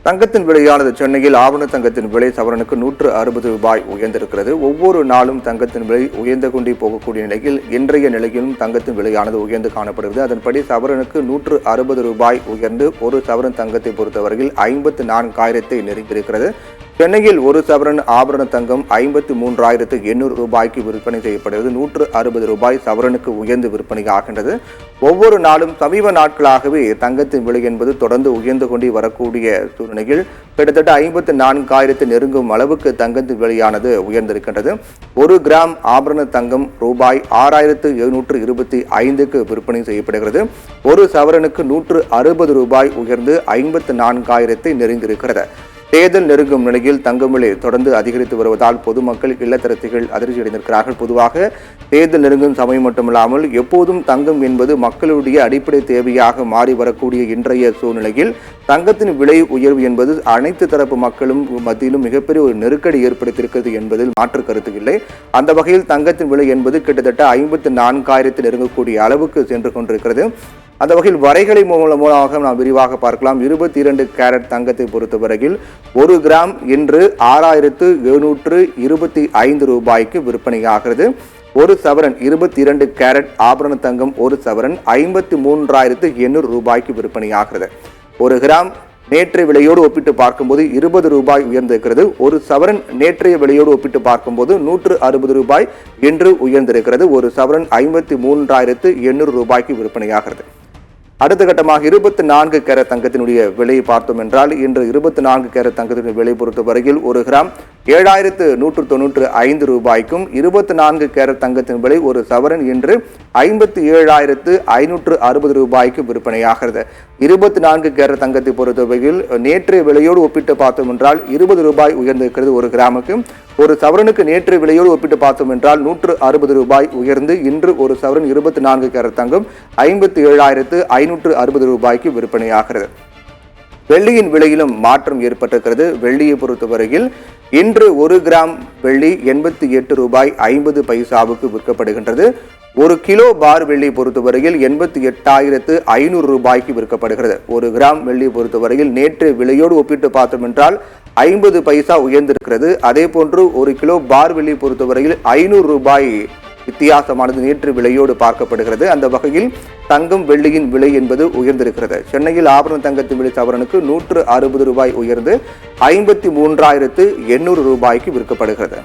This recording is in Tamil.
தங்கத்தின் விலையானது சென்னையில் ஆவண தங்கத்தின் விலை சவரனுக்கு 160 ரூபாய் உயர்ந்திருக்கிறது. ஒவ்வொரு நாளும் தங்கத்தின் விலை உயர்ந்து கொண்டே போகக்கூடிய நிலையில் இன்றைய நிலையிலும் தங்கத்தின் விலையானது உயர்ந்து காணப்படுகிறது. அதன்படி சவரனுக்கு 160 ரூபாய் உயர்ந்து ஒரு சவரன் தங்கத்தை பொறுத்தவரையில் 54,000 நெருங்கியிருக்கிறது. சென்னையில் ஒரு சவரன் ஆபரண தங்கம் 53,800 ரூபாய்க்கு விற்பனை செய்யப்படுகிறது. 160 ரூபாய் சவரனுக்கு உயர்ந்து விற்பனையாகின்றது. ஒவ்வொரு நாளும் சமீப நாட்களாகவே தங்கத்தின் விலை என்பது தொடர்ந்து உயர்ந்து கொண்டே வரக்கூடிய சூழ்நிலையில் கிட்டத்தட்ட 54,000 நெருங்கும் அளவுக்கு தங்கத்தின் விலையானது உயர்ந்திருக்கின்றது. 1 கிராம் ஆபரண தங்கம் ரூபாய் 6,725க்கு விற்பனை செய்யப்படுகிறது. ஒரு சவரனுக்கு 160 ரூபாய் உயர்ந்து 54,000 நெருங்கியிருக்கிறது. தேர்தல் நெருங்கும் நிலையில் தங்கம் விலை தொடர்ந்து அதிகரித்து வருவதால் பொதுமக்கள் இல்லத்தரசிகள் அதிர்ச்சியடைந்திருக்கிறார்கள். பொதுவாக தேர்தல் நெருங்கும் சமயம் மட்டுமில்லாமல் எப்போதும் தங்கம் என்பது மக்களுடைய அடிப்படை தேவையாக மாறி வரக்கூடிய இன்றைய சூழ்நிலையில் தங்கத்தின் விலை உயர்வு என்பது அனைத்து தரப்பு மக்களும் மத்தியிலும் மிகப்பெரிய ஒரு நெருக்கடி ஏற்படுத்தியிருக்கிறது என்பதில் மாற்று கருத்து இல்லை. அந்த வகையில் தங்கத்தின் விலை என்பது கிட்டத்தட்ட 54,000 நெருங்கக்கூடிய அளவுக்கு சென்று கொண்டிருக்கிறது. அந்த வகையில் வரைகளை மூலமாக நாம் விரிவாக பார்க்கலாம். 22 கேரட் தங்கத்தை பொறுத்தவரையில் 1 கிராம் இன்று 6,725 ரூபாய்க்கு விற்பனையாகிறது. ஒரு சவரன் 22 கேரட் ஆபரண தங்கம் ஒரு சவரன் 53,800 ரூபாய்க்கு விற்பனையாகிறது. 1 கிராம் நேற்றைய விலையோடு ஒப்பிட்டு பார்க்கும்போது 20 ரூபாய் உயர்ந்திருக்கிறது. ஒரு சவரன் நேற்றைய விலையோடு ஒப்பிட்டு பார்க்கும்போது 160 ரூபாய் என்று உயர்ந்திருக்கிறது. ஒரு சவரன் 53,800 ரூபாய்க்கு விற்பனையாகிறது. அடுத்த கட்டமாக 24 கேரட் தங்கத்தினுடைய விலையை பார்த்தோம் என்றால் இன்று 24 கேரட் தங்கத்தினுடைய விலை பொறுத்தவரையில் 1 கிராம் 7,195 ரூபாய்க்கும் 24 கேரட் தங்கத்தின் விலை ஒரு சவரன் இன்று 57,560 ரூபாய்க்கு விற்பனையாகிறது. 24 கேரட் தங்கத்தை பொறுத்தவரையில் நேற்றைய விலையோடு ஒப்பிட்டு பார்த்தோம் என்றால் 20 ரூபாய் உயர்ந்திருக்கிறது. 1 கிராமுக்கு ஒரு சவரனுக்கு நேற்று விலையோடு ஒப்பிட்டு பார்த்தோம் என்றால் 160 ரூபாய் உயர்ந்து இன்று ஒரு சவரன் 24 கேரட் தங்கம் 57,560 ரூபாய்க்கு விற்பனையாகிறது. வெள்ளியின் விலையிலும் மாற்றம் ஏற்பட்டிருக்கிறது. வெள்ளியை பொறுத்தவரையில் இன்று 1 கிராம் வெள்ளி 88 ரூபாய் 50 பைசாவுக்கு விற்கப்படுகின்றது. 1 கிலோ பார் வெள்ளி பொறுத்தவரையில் 88,500 ரூபாய்க்கு விற்கப்படுகிறது. 1 கிராம் வெள்ளி பொறுத்தவரையில் நேற்று விலையோடு ஒப்பிட்டு பார்த்தோம் என்றால் 50 பைசா உயர்ந்திருக்கிறது. அதே போன்று 1 கிலோ பார் வெள்ளி பொறுத்தவரையில் 500 ரூபாய் வித்தியாசமானது நேற்று விலையோடு பார்க்கப்படுகிறது. அந்த வகையில் தங்கம் வெள்ளியின் விலை என்பது உயர்ந்திருக்கிறது. சென்னையில் ஆபரண தங்கத்தின் விலை சவரனுக்கு 160 ரூபாய் உயர்ந்து 53,800 ரூபாய்க்கு விற்கப்படுகிறது.